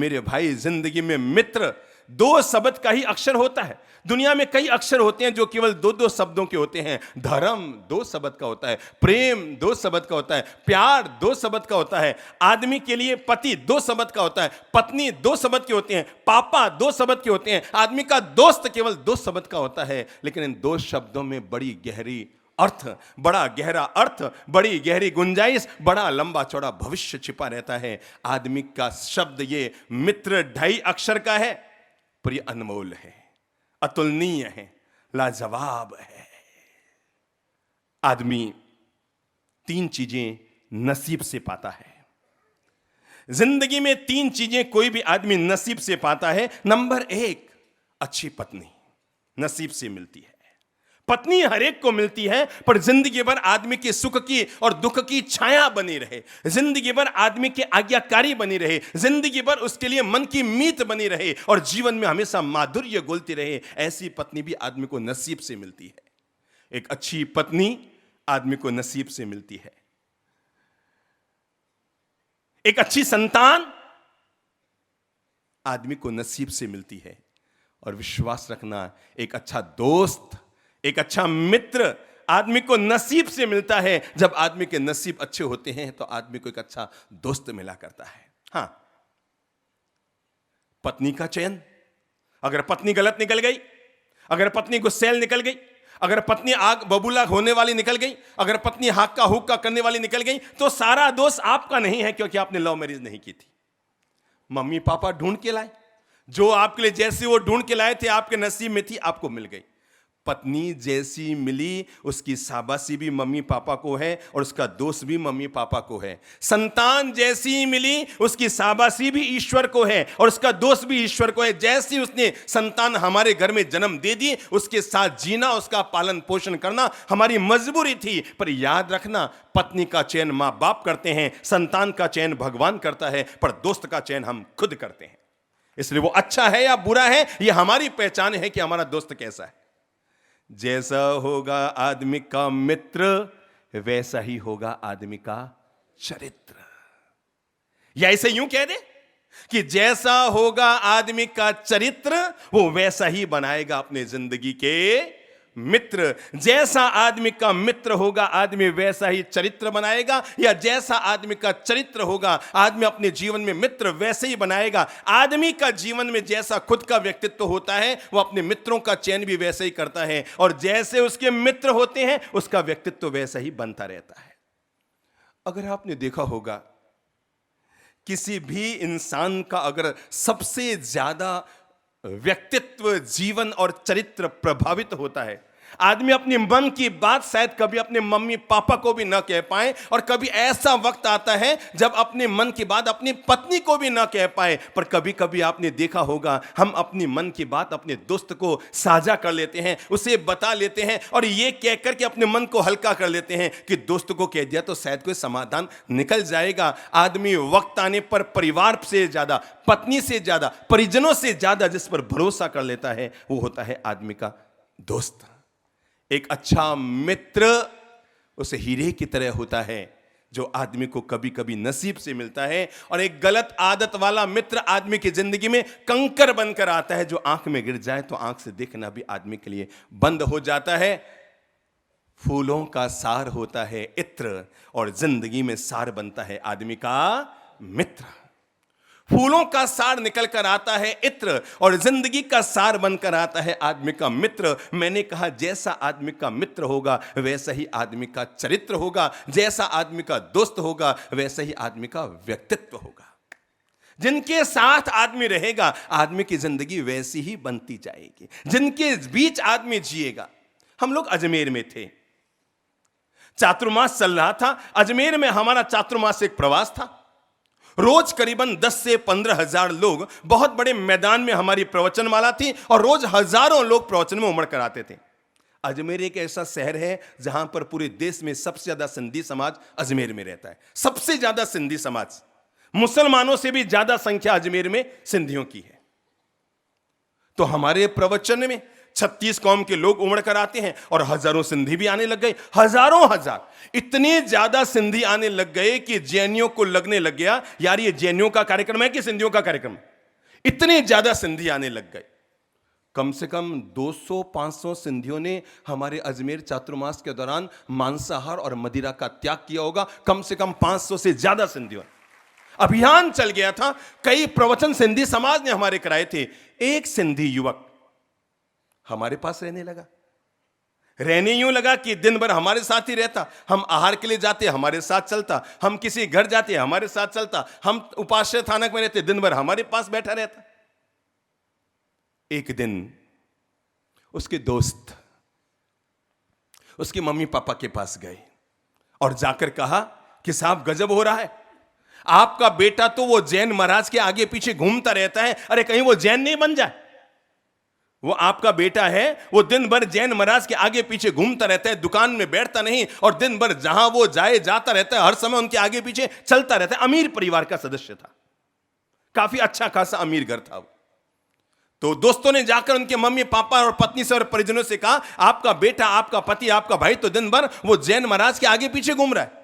मेरे भाई, जिंदगी में मित्र 2 शब्द का ही अक्षर होता है। दुनिया में कई अक्षर होते हैं जो केवल 2-2 शब्दों के होते हैं। धर्म 2 शब्द का होता है, प्रेम 2 शब्द का होता है, प्यार 2 शब्द का होता है। आदमी के लिए पति 2 शब्द का होता है, पत्नी 2 शब्द के होते हैं, पापा 2 शब्द के होते हैं, आदमी का दोस्त केवल 2 शब्द का होता है। लेकिन इन 2 शब्दों में बड़ी गहरी अर्थ, बड़ा गहरा अर्थ, बड़ी गहरी गुंजाइश, बड़ा लंबा चौड़ा भविष्य छिपा रहता है। आदमी का शब्द ये मित्र 2.5 अक्षर का है, पर ये अनमोल है, अतुलनीय है, लाजवाब है। आदमी 3 चीजें नसीब से पाता है। जिंदगी में 3 चीजें कोई भी आदमी नसीब से पाता है। नंबर 1, अच्छी पत्नी नसीब से मिलती है। पत्नी हर एक को मिलती है, पर जिंदगी भर आदमी के सुख की और दुख की छाया बनी रहे, जिंदगी भर आदमी के आज्ञाकारी बनी रहे, जिंदगी भर उसके लिए मन की मीत बनी रहे और जीवन में हमेशा माधुर्य घोलती रहे, ऐसी पत्नी भी आदमी को नसीब से मिलती है। एक अच्छी पत्नी आदमी को नसीब से मिलती है। एक अच्छी संतान आदमी को नसीब से मिलती है। और विश्वास रखना, एक अच्छा दोस्त, एक अच्छा मित्र आदमी को नसीब से मिलता है। जब आदमी के नसीब अच्छे होते हैं तो आदमी को एक अच्छा दोस्त मिला करता है। हां, पत्नी का चयन, अगर पत्नी गलत निकल गई, अगर पत्नी गुस्सैल निकल गई, अगर पत्नी आग बबूला होने वाली निकल गई, अगर पत्नी हाक्का हुक्का करने वाली निकल गई, तो सारा दोष आपका नहीं है, क्योंकि आपने लव मैरिज नहीं की थी। मम्मी पापा ढूंढ के लाए, जो आपके लिए जैसे वो ढूंढ के लाए थे, आपके नसीब में थी, आपको मिल गई। पत्नी जैसी मिली, उसकी शाबाशी भी मम्मी पापा को है और उसका दोष भी मम्मी पापा को है। संतान जैसी मिली, उसकी शाबाशी भी ईश्वर को है और उसका दोष भी ईश्वर को है। जैसी उसने संतान हमारे घर में जन्म दे दी, उसके साथ जीना, उसका पालन पोषण करना हमारी मजबूरी थी। पर याद रखना, पत्नी का चयन माँ बाप करते हैं, संतान का चयन भगवान करता है, पर दोस्त का चयन हम खुद करते हैं। इसलिए वो अच्छा है या बुरा है, यह हमारी पहचान है कि हमारा दोस्त कैसा है। जैसा होगा आदमी का मित्र, वैसा ही होगा आदमी का चरित्र। या इसे यूं कह दे कि जैसा होगा आदमी का चरित्र, वो वैसा ही बनाएगा अपने जिंदगी के मित्र। जैसा आदमी का मित्र होगा, आदमी वैसा ही चरित्र बनाएगा, या जैसा आदमी का चरित्र होगा, आदमी अपने जीवन में मित्र वैसे ही बनाएगा। आदमी का जीवन में जैसा खुद का व्यक्तित्व होता है, वो अपने मित्रों का चयन भी वैसे ही करता है, और जैसे उसके मित्र होते हैं, उसका व्यक्तित्व वैसा ही बनता रहता है। अगर आपने देखा होगा, किसी भी इंसान का अगर सबसे ज्यादा व्यक्तित्व, जीवन और चरित्र प्रभावित होता है, आदमी अपने मन की बात शायद कभी अपने मम्मी पापा को भी ना कह पाए, और कभी ऐसा वक्त आता है जब अपने मन की बात अपनी पत्नी को भी ना कह पाए। पर कभी कभी आपने देखा होगा, हम अपनी मन की बात अपने दोस्त को साझा कर लेते हैं, उसे बता लेते हैं, और ये कह करके अपने मन को हल्का कर लेते हैं कि दोस्त को कह दिया तो शायद कोई समाधान निकल जाएगा। आदमी वक्त आने पर परिवार से ज्यादा, पत्नी से ज्यादा, परिजनों से ज्यादा जिस पर भरोसा कर लेता है, वो होता है आदमी का दोस्त। एक अच्छा मित्र उसे हीरे की तरह होता है, जो आदमी को कभी कभी नसीब से मिलता है, और एक गलत आदत वाला मित्र आदमी की जिंदगी में कंकर बनकर आता है, जो आंख में गिर जाए तो आंख से देखना भी आदमी के लिए बंद हो जाता है। फूलों का सार होता है इत्र, और जिंदगी में सार बनता है आदमी का मित्र। फूलों का सार निकल कर आता है इत्र, और जिंदगी का सार बनकर आता है आदमी का मित्र। मैंने कहा, जैसा आदमी का मित्र होगा, वैसा ही आदमी का चरित्र होगा, जैसा आदमी का दोस्त होगा, वैसा ही आदमी का व्यक्तित्व होगा। जिनके साथ आदमी रहेगा, आदमी की जिंदगी वैसी ही बनती जाएगी, जिनके बीच आदमी जिएगा। हम लोग अजमेर में थे, चातुर्मास चल रहा था। अजमेर में हमारा चातुर्मास एक प्रवास था। रोज करीबन 10 से 15 हजार लोग, बहुत बड़े मैदान में हमारी प्रवचनमाला थी, और रोज हजारों लोग प्रवचन में उमड़ कर आते थे। अजमेर एक ऐसा शहर है जहां पर पूरे देश में सबसे ज्यादा सिंधी समाज अजमेर में रहता है। सबसे ज्यादा सिंधी समाज, मुसलमानों से भी ज्यादा संख्या अजमेर में सिंधियों की है। तो हमारे प्रवचन में 36 कौम के लोग उमड़ कर आते हैं, और हजारों सिंधी भी आने लग गए, हजारों हजार। इतने ज्यादा सिंधी आने लग गए कि जैनियों को लगने लग गया, यार ये जैनियों का कार्यक्रम है कि सिंधियों का कार्यक्रम है। इतने ज्यादा सिंधी आने लग गए। कम से कम 200-500 सिंधियों ने हमारे अजमेर चातुर्मास के दौरान मांसाहार और मदिरा का त्याग किया होगा। कम से कम 500 से ज्यादा सिंधियों ने। अभियान चल गया था, कई प्रवचन सिंधी समाज ने हमारे कराए थे। एक सिंधी युवक हमारे पास रहने लगा। रहने यूं लगा कि दिन भर हमारे साथ ही रहता। हम आहार के लिए जाते, हमारे साथ चलता। हम किसी घर जाते, हमारे साथ चलता। हम उपाश्रय थानक में रहते, दिन भर हमारे पास बैठा रहता। एक दिन उसके दोस्त उसके मम्मी पापा के पास गए और जाकर कहा कि साहब गजब हो रहा है, आपका बेटा तो वो जैन महाराज के आगे पीछे घूमता रहता है। अरे कहीं वो जैन नहीं बन जाए। वो आपका बेटा है, वो दिन भर जैन महाराज के आगे पीछे घूमता रहता है, दुकान में बैठता नहीं और दिन भर जहां वो जाए जाता रहता है, हर समय उनके आगे पीछे चलता रहता है। अमीर परिवार का सदस्य था, काफी अच्छा खासा अमीर घर था वो। तो दोस्तों ने जाकर उनके मम्मी पापा और पत्नी से और परिजनों से कहा, आपका बेटा, आपका पति, आपका भाई तो दिन भर वो जैन महाराज के आगे पीछे घूम रहा है।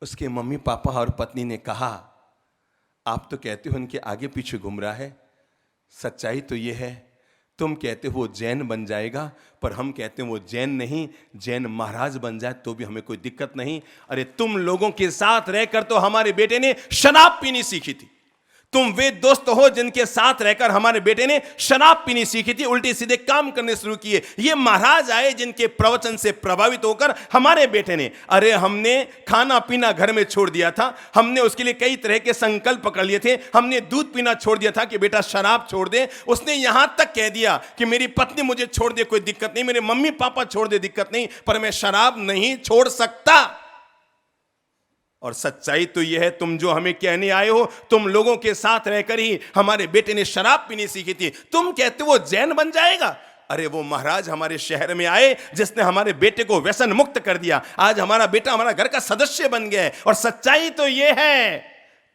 उसके मम्मी पापा और पत्नी ने कहा, आप तो कहते हो उनके आगे पीछे घूम रहा है, सच्चाई तो यह है तुम कहते हो वो जैन बन जाएगा, पर हम कहते हैं वो जैन नहीं, जैन महाराज बन जाए तो भी हमें कोई दिक्कत नहीं। अरे तुम लोगों के साथ रहकर तो हमारे बेटे ने शराब पीनी सीखी थी। तुम वे दोस्त हो जिनके साथ रहकर हमारे बेटे ने शराब पीनी सीखी थी, उल्टे सीधे काम करने शुरू किए। ये महाराज आए जिनके प्रवचन से प्रभावित होकर हमारे बेटे ने, अरे हमने खाना पीना घर में छोड़ दिया था, हमने उसके लिए कई तरह के संकल्प कर लिए थे, हमने दूध पीना छोड़ दिया था कि बेटा शराब छोड़ दे। उसने यहां तक कह दिया कि मेरी पत्नी मुझे छोड़ दे कोई दिक्कत नहीं, मेरे मम्मी पापा छोड़ दे दिक्कत नहीं, पर मैं शराब नहीं छोड़ सकता। और सच्चाई तो यह है, तुम जो हमें कहने आए हो, तुम लोगों के साथ रहकर ही हमारे बेटे ने शराब पीनी सीखी थी। तुम कहते हो वो जैन बन जाएगा। अरे वो महाराज हमारे शहर में आए जिसने हमारे बेटे को व्यसन मुक्त कर दिया। आज हमारा बेटा हमारा घर का सदस्य बन गया है। और सच्चाई तो यह है,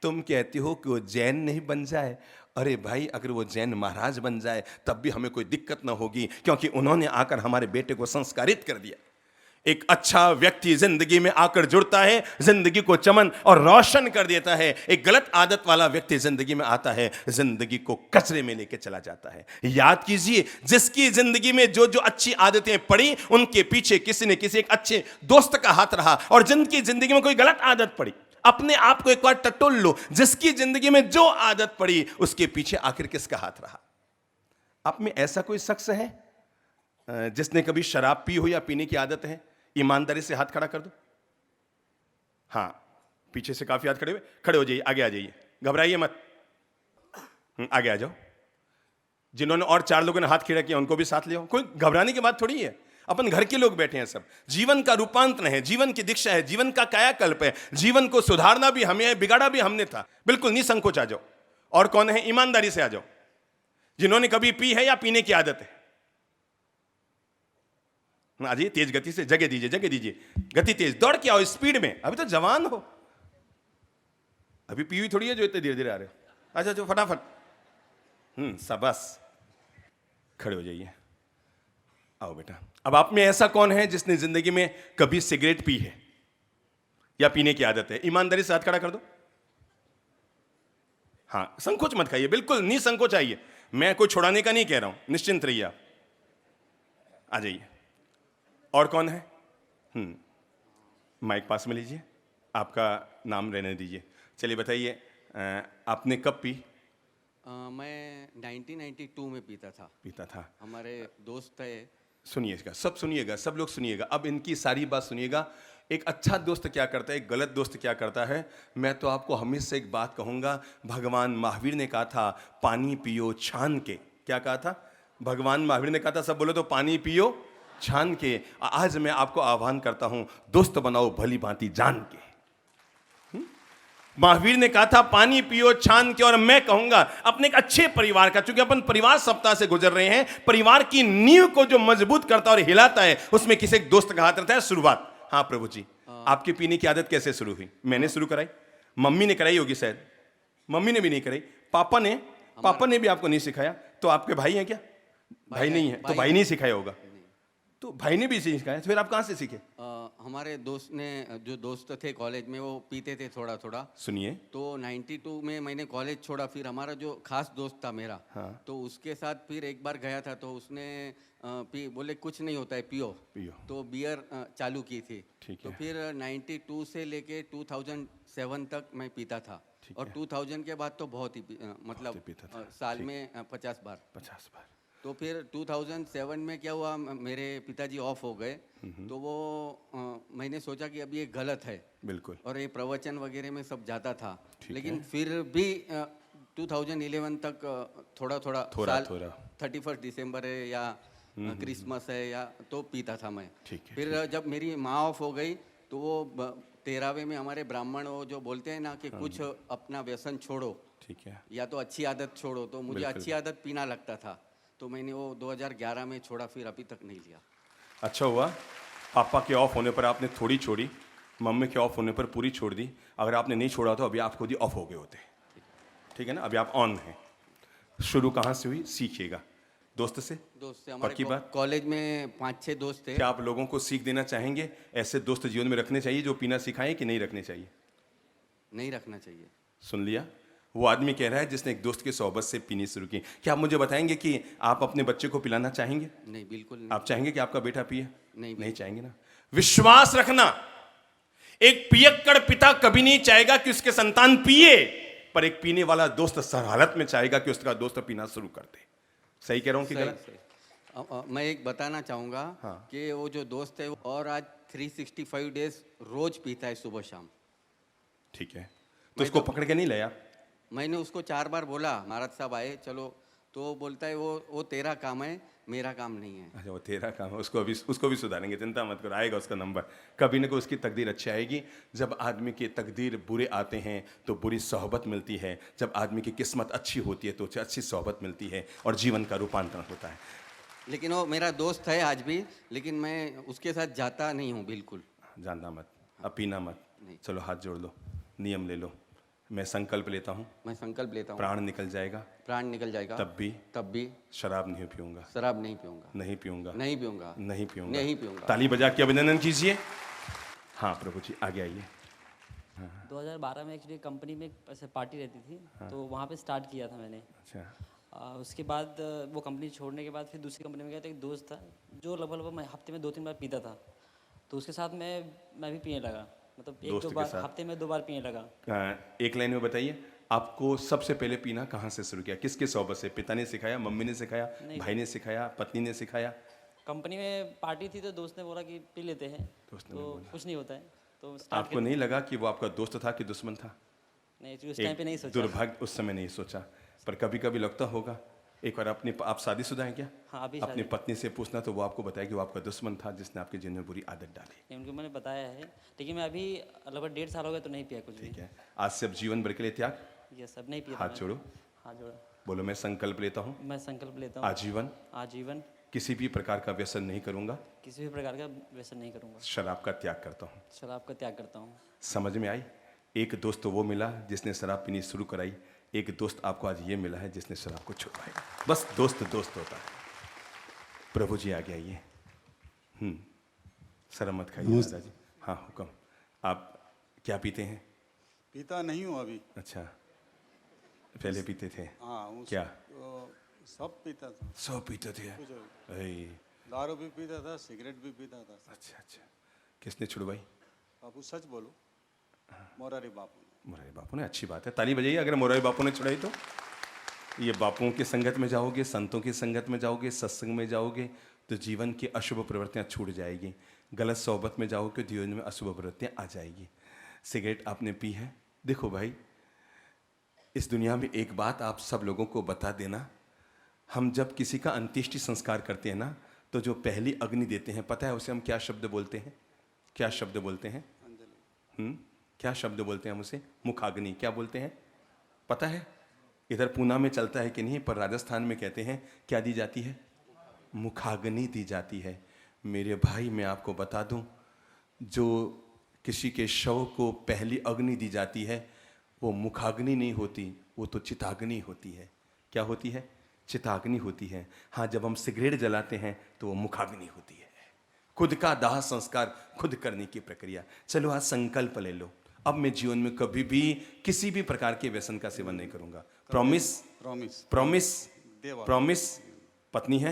तुम कहते हो कि वो जैन नहीं बन जाए। अरे भाई, अगर वो जैन महाराज बन जाए तब भी हमें कोई दिक्कत ना होगी, क्योंकि उन्होंने आकर हमारे बेटे को संस्कारित कर दिया। एक अच्छा व्यक्ति जिंदगी में आकर जुड़ता है, जिंदगी को चमन और रोशन कर देता है। एक गलत आदत वाला व्यक्ति जिंदगी में आता है, जिंदगी को कचरे में लेके चला जाता है। याद कीजिए, जिसकी जिंदगी में जो जो अच्छी आदतें पड़ी, उनके पीछे किसी न किसी एक अच्छे दोस्त का हाथ रहा। और जिनकी जिंदगी में कोई गलत आदत पड़ी, अपने आप को एक बार टटोल लो, जिसकी जिंदगी में जो आदत पड़ी उसके पीछे आखिर किसका हाथ रहा? आप में ऐसा कोई शख्स है जिसने कभी शराब पी हो या पीने की आदत है? ईमानदारी से हाथ खड़ा कर दो। हाँ, पीछे से काफी हाथ खड़े हुए, खड़े हो जाइए, आगे आ जाइए, घबराइए मत, आगे आ जाओ। जिन्होंने और 4 लोगों ने हाथ खड़ा किया उनको भी साथ ले आओ। कोई घबराने की बात थोड़ी है, अपन घर के लोग बैठे हैं सब। जीवन का रूपांतरण है, जीवन की दीक्षा है, जीवन का कायाकल्प है। जीवन को सुधारना भी हमें है, बिगाड़ा भी हमने था। बिल्कुल निसंकोच आ जाओ। और कौन है? ईमानदारी से आ जाओ, जिन्होंने कभी पी है या पीने की आदत है। आजिए, तेज गति से, जगह दीजिए, जगह दीजिए, गति तेज, दौड़ के आओ स्पीड में। अभी तो जवान हो, अभी पी हुई थोड़ी है जो इतने धीरे धीरे आ रहे हो। अच्छा, जो फटाफट, शाबाश, खड़े हो जाइए, आओ बेटा। अब आप में ऐसा कौन है जिसने जिंदगी में कभी सिगरेट पी है या पीने की आदत है? ईमानदारी से हाथ खड़ा कर दो। हाँ, संकोच मत खाइए, बिल्कुल निसंकोच आइए। मैं कोई छुड़ाने का नहीं कह रहा हूं, निश्चिंत रहिए आप, आ जाइए। और कौन है? माइक पास में लीजिए, आपका नाम रहने दीजिए। चलिए बताइए, आपने कब पी? मैं 1992 में पीता था। हमारे दोस्त थे। सुनिएगा, सब सुनिएगा, सब लोग सुनिएगा। अब इनकी सारी बात सुनिएगा। एक अच्छा दोस्त क्या करता है, एक गलत दोस्त क्या करता है। मैं तो आपको हमेशा एक बात कहूँगा, भगवान महावीर ने कहा था पानी पियो छान के। क्या कहा था? भगवान महावीर ने कहा था, सब बोलो तो, पानी पियो छान के। आज मैं आपको आह्वान करता हूं, दोस्त बनाओ भली भांति जान के। महावीर ने कहा था पानी पियो छान के। और मैं कहूंगा अपने एक अच्छे परिवार का, चूंकि अपन परिवार सप्ताह से गुजर रहे हैं, परिवार की नींव को जो मजबूत करता और हिलाता है उसमें किसी एक दोस्त का हाथ रहता है। शुरुआत, हाँ प्रभु जी, आपकी पीने की आदत कैसे शुरू हुई? मैंने शुरू कराई, मम्मी ने कराई होगी शायद, मम्मी ने भी नहीं कराई, पापा ने भी आपको नहीं सिखाया। तो आपके भाई हैं क्या? भाई नहीं है, तो भाई नहीं सिखाया होगा। तो भाई ने भी सिखाया, तो फिर आप कहां से सीखे? हमारे दोस्त ने जो दोस्त थे कॉलेज में वो पीते थे थोड़ा थोड़ा। सुनिए, तो 92 में मैंने कॉलेज छोड़ा। फिर हमारा जो खास दोस्त था मेरा, हाँ। तो उसके साथ फिर एक बार गया था, तो उसने बोले कुछ नहीं होता है, पियो पियो। तो बियर चालू की थी। ठीक तो है। फिर 92 से लेके 2007 तक मैं पीता था। ठीक और है। 2000 के बाद तो बहुत ही मतलब पीता था। साल ठीक। में 50 बार। 50 बार। तो फिर 2007 में क्या हुआ, मेरे पिताजी ऑफ हो गए। तो वो मैंने सोचा कि अब ये गलत है, बिल्कुल। और ये प्रवचन वगैरह में सब जाता था। ठीक लेकिन है। फिर भी 2011 तक थोड़ा थोड़ा थोड़ा साल थोड़ा। 31 दिसंबर है या क्रिसमस है या तो पीता था मैं। ठीक है। फिर जब मेरी माँ ऑफ हो गई तो वो 13वें में हमारे ब्राह्मण वो जो बोलते हैं ना कि कुछ अपना व्यसन छोड़ो ठीक है। या तो अच्छी आदत छोड़ो, तो मुझे बिल्कुल। अच्छी आदत पीना लगता था। तो मैंने वो 2011 में छोड़ा, फिर अभी तक नहीं लिया। अच्छा हुआ पापा के ऑफ होने पर आपने थोड़ी छोड़ी, मम्मी के ऑफ होने पर पूरी छोड़ दी। अगर आपने नहीं छोड़ा तो अभी आप खुद ही ऑफ हो गए होते। ठीक है ना, अभी आप ऑन हैं। शुरू कहाँ से हुई, सीखिएगा दोस्त से। दोस्त से पक्की हमारे बात। कॉलेज में 5-6 दोस्त थे। क्या आप लोगों को सीख देना चाहेंगे ऐसे दोस्त जीवन में रखने चाहिए जो पीना सिखाएं कि नहीं रखने चाहिए? नहीं रखना चाहिए। सुन लिया, वो आदमी कह रहा है जिसने एक दोस्त की सोहबत से पीनी शुरू की। क्या आप मुझे बताएंगे कि आप अपने बच्चे को पिलाना चाहेंगे? नहीं, बिल्कुल नहीं। आप चाहेंगे कि आपका बेटा पिए? नहीं, नहीं चाहेंगे ना। विश्वास रखना, एक पियक्कड़ पिता कभी नहीं चाहेगा कि उसके संतान पिए, पर एक पीने वाला दोस्त हर हालत में चाहेगा कि उसका दोस्त पीना शुरू कर दे। सही कह रहा हूं कि सही, गलत? सही। मैं एक बताना चाहूँगा हाँ। कि वो जो दोस्त है और आज 365 डेज रोज पीता है सुबह शाम। ठीक है, तो मैं उसको तो- पकड़ के नहीं लाया? मैंने उसको 4 बार बोला, महाराज साहब आए चलो, तो बोलता है वो तेरा काम है, मेरा काम नहीं है। अच्छा, वो तेरा काम है, उसको भी सुधारेंगे, चिंता मत करो, आएगा उसका नंबर। कभी ना कभी उसकी तकदीर अच्छी आएगी। जब आदमी की तकदीर बुरे आते हैं तो बुरी सोहबत मिलती है, जब आदमी की किस्मत अच्छी होती है तो उसे अच्छी सोहबत मिलती है और जीवन का रूपांतरण होता है। लेकिन वो मेरा दोस्त है आज भी, लेकिन मैं उसके साथ जाता नहीं हूँ बिल्कुल। जानना मत, अब पीना मत। नहीं। चलो हाथ जोड़ लो, नियम ले लो। मैं संकल्प लेता हूँ, मैं संकल्प लेता हूँ, प्राण निकल जाएगा प्राण निकल जाएगा तब भी शराब नहीं पीऊंगा, शराब नहीं पीऊंगा, नहीं पीऊंगा, नहीं पीऊंगा, नहीं पीऊंगा, नहीं पीऊंगा। ताली बजा के अभिनंदन कीजिए। हाँ प्रभु जी, आगे आइए। 2012 में एक्चुअली कंपनी में ऐसे पार्टी रहती थी, तो वहाँ पे स्टार्ट किया था मैंने। अच्छा। उसके बाद वो कंपनी छोड़ने के बाद फिर दूसरी कंपनी में गया, तो एक दोस्त था जो लगभग मैं हफ्ते में 2-3 बार पीता था, तो उसके साथ मैं भी पीने लगा। मतलब दोस्त 1-2 के बार साथ? हफ्ते में 2 बार पीने लगा। एक लाइन में बताइए, आपको सबसे पहले पीना कहाँ से शुरू किया, किसके सोहबत से? पिता ने सिखाया, मम्मी ने सिखाया, नहीं। भाई ने सिखाया, पत्नी ने सिखाया? कंपनी में पार्टी थी तो दोस्त ने बोला कि पी लेते हैं, दोस्त ने तो बोला। कुछ नहीं होता है, तो स्टार्ट आपको नहीं लगा कि वो आपका दोस्त था कि दुश्मन था? नहीं, उस टाइम पे नहीं सोचा। दुर्भाग्य, उस समय नहीं सोचा, पर कभी कभी लगता होगा। एक बार आप शादीशुदा हैं क्या? हाँ, अभी अपनी शादी। पत्नी से पूछना तो वो आपको बताएगी वो आपका दुश्मन था जिसने आपके जीवन में बुरी आदत डाली। नहीं, उनको मैंने बताया है, लेकिन मैं अभी लगभग 1.5 साल हो गया तो नहीं पिया कुछ भी। ठीक है, आज से अब जीवन भर के लिए त्याग। ये सब नहीं पिया। हाथ जोड़ो, हाथ जोड़ा। बोलो मैं संकल्प लेता हूँ मैं संकल्प लेता हूँ आजीवन किसी भी प्रकार का व्यसन नहीं करूंगा, किसी भी प्रकार का व्यसन नहीं करूंगा, शराब का त्याग करता हूँ। शराब का त्याग करता हूँ। समझ में आई? एक दोस्त तो वो मिला जिसने शराब पीनी शुरू कराई, एक दोस्त आपको आज ये मिला है जिसने शराब को छुड़वाई। बस दोस्त होता है। प्रभु जी आगे आइए। शर्म मत खाइए दादाजी। हाँ हुक्म। आप क्या पीते हैं? पीता नहीं हूँ अभी। अच्छा, पहले पीते थे? हाँ क्या? सब पीता था। सब पीते थे? ऐ, दारू भी पीता था, सिगरेट भी पीता था। अच्छा अच्छा, किसने छुड़वाई? बापू सच बोलो, मोरारी बापू ने। मोरारी बापू ने। अच्छी बात है, ताली बजाइए अगर मोरारी बापू ने छुड़ाई तो। ये बापुओं की संगत में जाओगे, संतों की संगत में जाओगे, सत्संग में जाओगे तो जीवन की अशुभ प्रवृत्तियां छूट जाएगी। गलत सोहबत में जाओगे तो जीवन में अशुभ प्रवृत्तियां आ जाएगी। सिगरेट आपने पी है? देखो भाई, इस दुनिया में एक बात आप सब लोगों को बता देना, हम जब किसी का अंत्येष्टि संस्कार करते हैं ना, तो जो पहली अग्नि देते हैं, पता है उसे हम क्या शब्द बोलते हैं? क्या शब्द बोलते हैं? क्या शब्द बोलते हैं हम उसे? मुखाग्नि। क्या बोलते हैं पता है? इधर पूना में चलता है कि नहीं, पर राजस्थान में कहते हैं क्या दी जाती है? मुखाग्नि दी जाती है। मेरे भाई मैं आपको बता दूं, जो किसी के शव को पहली अग्नि दी जाती है वो मुखाग्नि नहीं होती, वो तो चिताग्नि होती है। क्या होती है? चिताग्नि होती है। हाँ, जब हम सिगरेट जलाते हैं तो वो मुखाग्नि होती है। खुद का दाह संस्कार खुद करने की प्रक्रिया। चलो आज संकल्प ले लो, अब मैं जीवन में कभी भी किसी भी प्रकार के व्यसन का सेवन नहीं करूंगा। प्रॉमिस? प्रॉमिस। प्रॉमिस? देवा। प्रॉमिस? पत्नी है?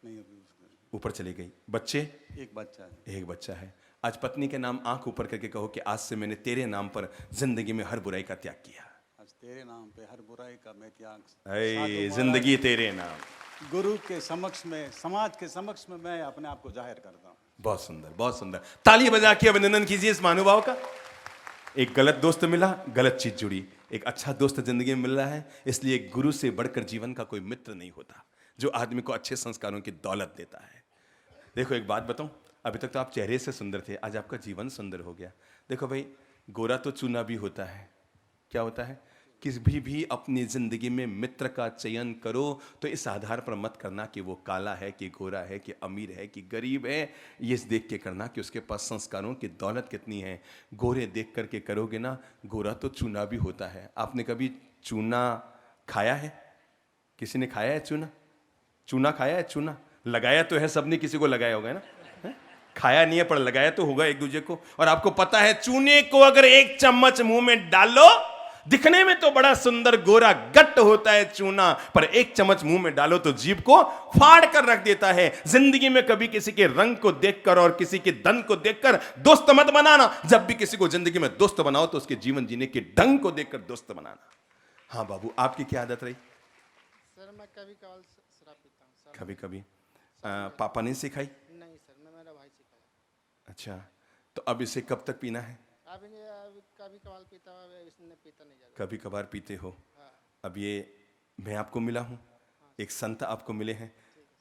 नहीं अभी उसका ऊपर चली गई। बच्चे? एक बच्चा है। एक बच्चा है। आज पत्नी के नाम आंख ऊपर करके कहो कि आज से मैंने तेरे नाम पर जिंदगी में हर बुराई का त्याग किया। आज तेरे नाम पे हर बुराई का मैं त्याग। ऐ साधु महाराज, जिंदगी तेरे नाम। गुरु के समक्ष में, समाज के समक्ष में मैं अपने आप को जाहिर करता हूँ। बहुत सुंदर, बहुत सुंदर। ताली बजा के अभिनंदन कीजिए इस महानुभाव का। एक गलत दोस्त मिला, गलत चीज जुड़ी। एक अच्छा दोस्त जिंदगी में मिल रहा है, इसलिए एक गुरु से बढ़कर जीवन का कोई मित्र नहीं होता जो आदमी को अच्छे संस्कारों की दौलत देता है। देखो एक बात बताऊं, अभी तक तो आप चेहरे से सुंदर थे, आज आपका जीवन सुंदर हो गया। देखो भाई, गोरा तो चूना भी होता है। क्या होता है? किसी भी अपनी जिंदगी में मित्र का चयन करो तो इस आधार पर मत करना कि वो काला है कि गोरा है कि अमीर है कि गरीब है, ये देख के करना कि उसके पास संस्कारों की दौलत कितनी है। गोरे देख करके करोगे ना, गोरा तो चूना भी होता है। आपने कभी चूना खाया है? किसी ने खाया है चूना? चूना खाया है? चूना लगाया तो है, सबने किसी को लगाया होगा ना, है? खाया नहीं है पर लगाया तो होगा एक दूसरे को। और आपको पता है, चूने को अगर एक चम्मच मुंह में डालो, दिखने में तो बड़ा सुंदर गोरा गट्ट होता है चूना, पर एक चम्मच मुंह में डालो तो जीभ को फाड़ कर रख देता है। जिंदगी में कभी किसी के रंग को देखकर और किसी के धन को देखकर दोस्त मत बनाना। जब भी किसी को जिंदगी में दोस्त बनाओ तो उसके जीवन जीने के ढंग को देखकर दोस्त बनाना। हाँ बाबू, आपकी क्या आदत रही? सर मैं कभी कभार शराब पीता हूँ सर। कभी कभी पापा ने सिखाई? नहीं सर, मैं मेरा भाई सिखाया। अच्छा, तो अब इसे कब तक पीना है? अभी कभी कभार पीता हुआ, इसने पीता नहीं जाता। कभी कभार पीते हो। हाँ। अब ये मैं आपको मिला हूँ, एक संत आपको मिले हैं,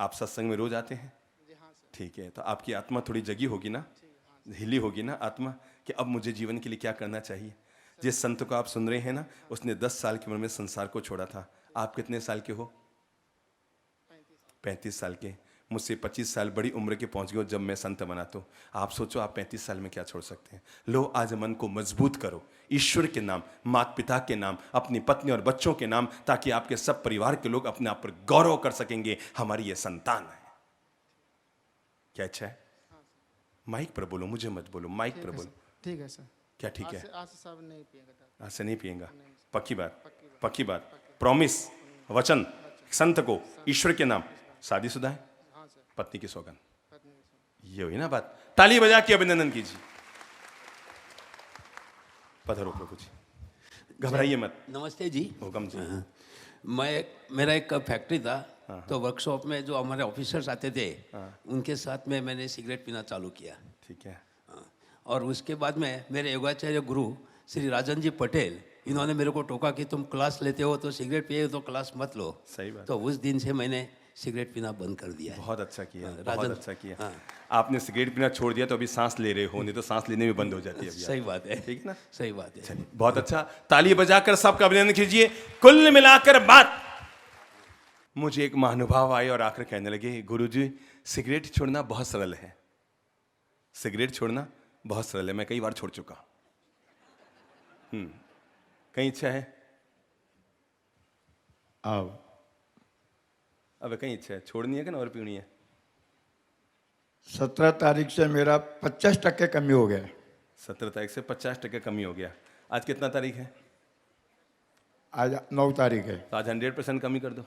आप सत्संग में रोज आते हैं? जी हाँ सर। ठीक है, तो आपकी आत्मा थोड़ी जगी होगी ना, हिली होगी ना आत्मा कि अब मुझे जीवन के लिए क्या करना चाहिए। जिस संत को आप सुन रहे हैं ना, उसने 10 साल की उम्र में संसार को छोड़ा था। आप कितने साल के हो? 35 साल के। मुझसे 25 साल बड़ी उम्र के पहुंच गए जब मैं संत बना। तो आप सोचो आप 35 साल में क्या छोड़ सकते हैं। लो आज मन को मजबूत करो, ईश्वर के नाम, माता पिता के नाम, अपनी पत्नी और बच्चों के नाम, ताकि आपके सब परिवार के लोग अपने आप पर गौरव कर सकेंगे, हमारी ये संतान है। क्या अच्छा है? माइक पर बोलो, मुझे मत बोलो, माइक पर बोलो। ठीक है सर। क्या ठीक है? आज से सब नहीं पिएगा। आज से नहीं पिएगा? पक्की बात? पक्की बात? प्रॉमिस, वचन, संत को, ईश्वर के नाम। शादीशुदा है? हाँ सर। पत्नी की सौगंध। पत्नी के साथ। ये हुई ना बात। ताली बजा के अभिनंदन कीजिए। पधरो प्रभु जी, घबराइए मत। नमस्ते जी। हुक्म जी। मेरा एक फैक्ट्री था, तो वर्कशॉप में जो हमारे ऑफिसर्स आते थे, उनके साथ में मैंने सिगरेट पीना चालू किया। ठीक है। और उसके बाद में मेरे योगाचार्य गुरु श्री राजन जी पटेल, इन्होंने मेरे को टोका कि तुम क्लास लेते हो तो सिगरेट पिए तो क्लास मत लो। सही बात। तो उस दिन से मैंने सिगरेट पीना बंद कर दिया है। बहुत अच्छा किया, बहुत राजन, अच्छा किया। हाँ। आपने सिगरेट पीना छोड़ दिया तो अभी सांस ले रहे हो, नहीं तो सांस लेने में बंद हो जाती है अभी। सही बात है। ठीक ना? सही बात है। चलिए, बहुत अच्छा। ताली बजाकर सबका अभिनंदन कीजिए। कुल मिलाकर बात, मुझे एक महानुभाव आए और आकर कहने लगे, गुरुजी सिगरेट छोड़ना बहुत सरल है। सिगरेट छोड़ना बहुत सरल है, मैं कई बार छोड़ चुका। कहीं इच्छा है? आओ। अब कहीं इच्छा है छोड़नी है कि ना और पीनी है? 17 तारीख से मेरा 50% कमी हो गया। 17 तारीख से 50% कमी हो गया। आज कितना तारीख है? आज 9 तारीख है। तो आज 100% कमी कर दो।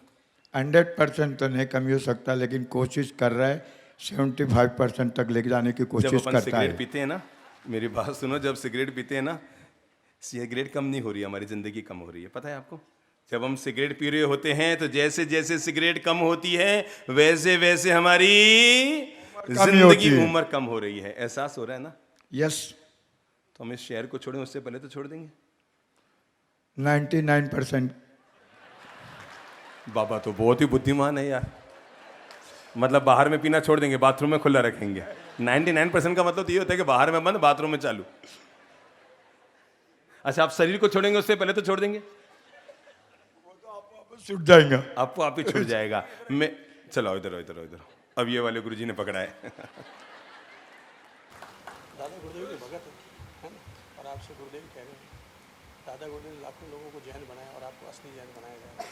100% तो नहीं कमी हो सकता, लेकिन कोशिश कर रहा है, 75% तक लेके जाने की जब कोशिश अपन करता सिगरेट है। पीते हैं ना, मेरी बात सुनो, जब सिगरेट पीते हैं ना, सिगरेट कम नहीं हो रही है, हमारी जिंदगी कम हो रही है। पता है आपको? जब हम सिगरेट पी रहे होते हैं तो जैसे जैसे सिगरेट कम होती है वैसे वैसे हमारी जिंदगी उम्र कम हो रही है। एहसास हो रहा है ना? यस। तो हम इस शहर को छोड़ें उससे पहले तो छोड़ देंगे। 99%। बाबा तो बहुत ही बुद्धिमान है यार। मतलब बाहर में पीना छोड़ देंगे, बाथरूम में खुला रखेंगे। 99% का मतलब तो ये होता है कि बाहर में बंद, बाथरूम में चालू। अच्छा, आप शरीर को छोड़ेंगे उससे पहले तो छोड़ देंगे? छूट जाएगा। आपको आप ही छूट जाएगा। मैं चलो इधर इधर इधर। अब ये वाले गुरुजी ने पकड़ा है। दादा गुरुदेव के भगत हैं और आपसे गुरुदेव कह रहे हैं, दादा गुरुदेव ने लाखों लोगों को जैन बनाया और आपको असली जैन बनाया जाएगा।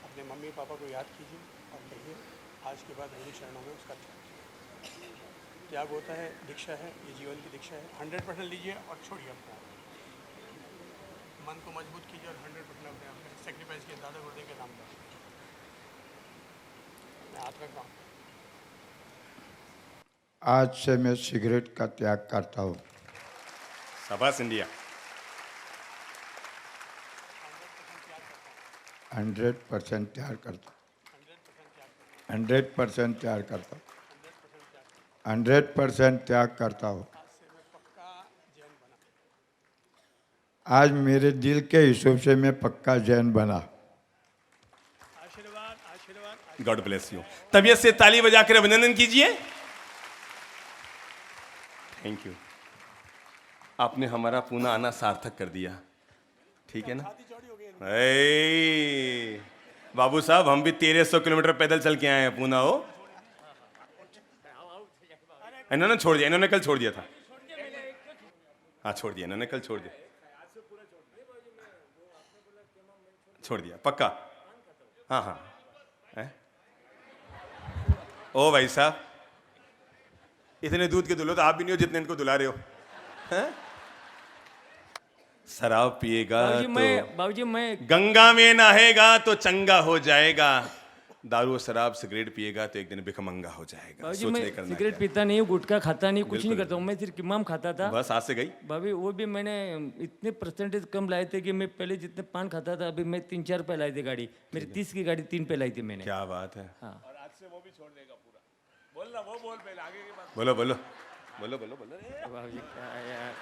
अपने मम्मी पापा को याद कीजिए और कहिए आज के बाद मेरी शरणों में उसका त्याग होता है, दीक्षा है, ये जीवन की दीक्षा है। 100% लीजिए और छोड़िए अपने आप। मन को मजबूत कीजिए और 100% अपने आप में सेक्रीफाइस किए दादा गुरुदेव के नाम पर। मैं हाथ रखता हूँ। आज से मैं सिगरेट का त्याग करता हूँ। शाबाश इंडिया। 100% त्याग करता हूँ। 100% त्याग करता हूँ। 100% त्याग करता हूँ। आज मेरे दिल के हिसाब से मैं पक्का जैन बना। आशीर्वाद आशीर्वाद। God bless you. तबीयत से ताली बजाकर अभिनंदन कीजिए। Thank you. आपने हमारा पूना आना सार्थक कर दिया, ठीक है ना? बाबू साहब, हम भी 1300 किलोमीटर पैदल चल के आए हैं पूना। हो इन्होंने छोड़ दिया, इन्होंने कल छोड़ दिया था। हाँ छोड़ दिया, इन्होंने कल छोड़ दिया, छोड़ दिया पक्का। हाँ हाँ है? ओ भाई साहब, इतने दूध के दुलो तो आप भी नहीं हो जितने इनको दुला रहे हो। हैं? शराब पिएगा तो बाबूजी मैं गंगा में नहाएगा तो चंगा हो जाएगा, दारू शराब सिगरेट पिएगा तो एक दिन भिखमंगा हो जाएगा। बाबूजी सोच मैं ले करना सिगरेट क्या है। पीता नहीं हूँ, गुटखा खाता नहीं, कुछ नहीं बिल्कुल। करता हूँ। मैं सिर्फ किमाम खाता था। बस आज से गई। भाभी वो भी मैंने इतने परसेंटेज कम लाए थे कि मैं पहले जितने पान खाता था अभी मैं 3-4 पे लाई थी गाड़ी मेरी। 30 की गाड़ी 3 पे लाई थी मैंने। क्या बात है। हाँ बोलो बोलो बोलो बोलो बोलो। बाबूजी क्या यार,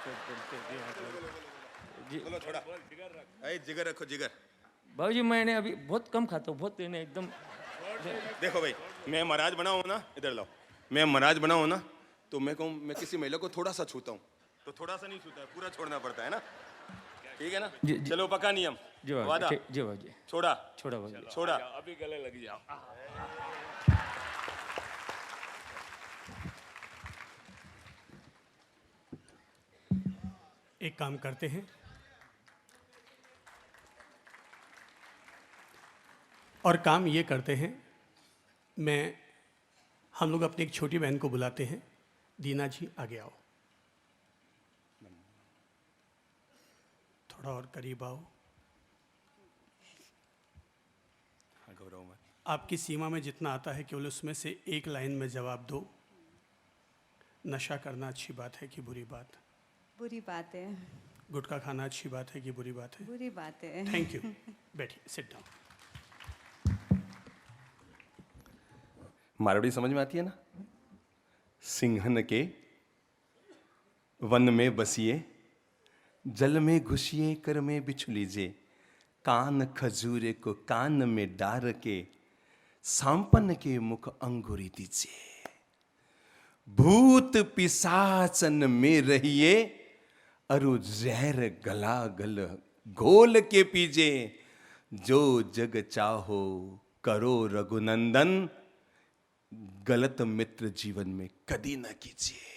बोलो थोड़ा जिगर रखो, जिगर। बाबूजी मैंने अभी बहुत कम खाता हूँ, बहुत एकदम। देखो भाई, मैं महाराज बना हूं ना, इधर लाओ। मैं महाराज बना हूं ना तो मैं कहूँ मैं किसी महिला को थोड़ा सा छूता हूँ तो थोड़ा सा नहीं छूता है, पूरा छोड़ना पड़ता है ना, ठीक है ना? चलो पक्का नियम, जी बाबूजी, वादा। जी बाबूजी। छोड़ा छोड़ा बाबूजी। छोड़ा। अभी गले लग जाओ। एक काम करते हैं, और काम ये करते हैं, हम लोग अपनी एक छोटी बहन को बुलाते हैं। दीना जी आगे आओ, थोड़ा और करीब आओ। गौरव मत। आपकी सीमा में जितना आता है केवल उसमें से एक लाइन में जवाब दो। नशा करना अच्छी बात है कि बुरी बात? बुरी बात है। गुटखा खाना अच्छी बात है कि बुरी बात है? बुरी बात है। Thank you. बैठिए, सिट डाउन। मारवाड़ी समझ में आती है ना? सिंहन के वन में बसिए, जल में घुसिए, कर में बिछु लीजिए, कान खजूरे को कान में डार के, सांपन के मुख अंगूरी दीजिए, भूत पिशाचन में रहिए, अरु जहर गला गल घोल के पीजे, जो जग चाहो करो रघुनंदन, गलत मित्र जीवन में कभी ना कीजिए।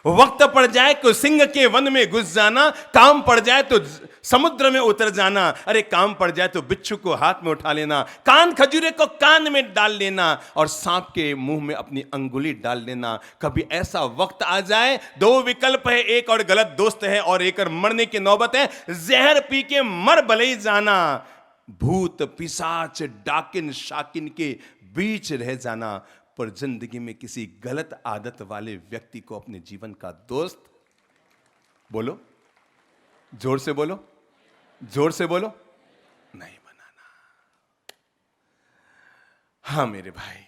वक्त पड़ जाए तो सिंह के वन में घुस जाना, काम पड़ जाए तो समुद्र में उतर जाना, अरे काम पड़ जाए तो बिच्छू को हाथ में उठा लेना, कान खजूरे को कान में डाल लेना और सांप के मुंह में अपनी अंगुली डाल लेना। कभी ऐसा वक्त आ जाए, दो विकल्प है, एक और गलत दोस्त है और एक और मरने की नौबत है, जहर पी के मर भले ही जाना, भूत पिशाच डाकिन शाकिन के बीच रह जाना, पर जिंदगी में किसी गलत आदत वाले व्यक्ति को अपने जीवन का दोस्त, बोलो जोर से बोलो, जोर से बोलो, नहीं बनाना। हाँ मेरे भाई,